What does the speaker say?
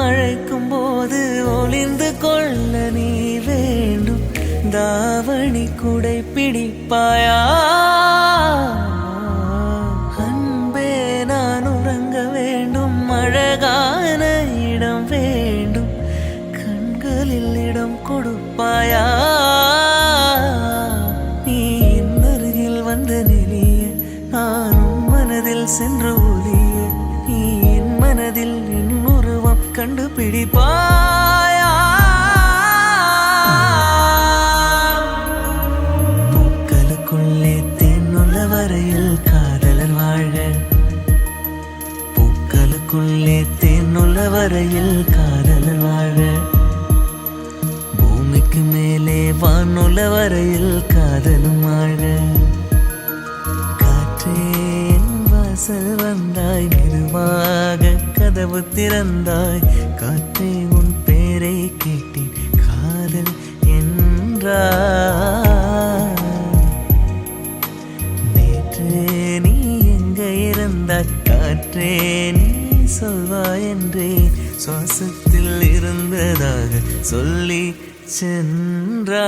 அழைக்கும் போது ஒளிந்து கொள்ள நீ வேண்டும். தாவணி குடை பிடிப்பாயா? அன்பே நான் உறங்க வேண்டும். அழகான இடம் வேண்டும். கண்களில் இடம் கொடுப்பாயா? நீ என் அருகில் வந்து நெளிய நான் உன் மனதில் சென்று ஒளிய. நீ என் மனதில் என் உருவம் கண்டுபிடிப்பாயா? பூக்களுக்குள்ளே தேனுள்ள வரையில் காதலர் வாழ. பூக்களுக்குள்ளே தேனுள்ள வரையில் காதலர் வாழ. பூமிக்கு மேலே வானுள்ள வரையில் காதலும் வாழ. காற்றே என் வாசல் வந்தாய், மெதுவாக கதவு திறந்தாய். காற்றே உன் பேரை கேட்டேன், காதல் என்றாய். நேற்று நீ எங்க இருந்தாய்? காற்றே நீ சொல்வாய் என்றே சுவாசத்தில் இருந்ததாக சொல்லி சென்றாய்.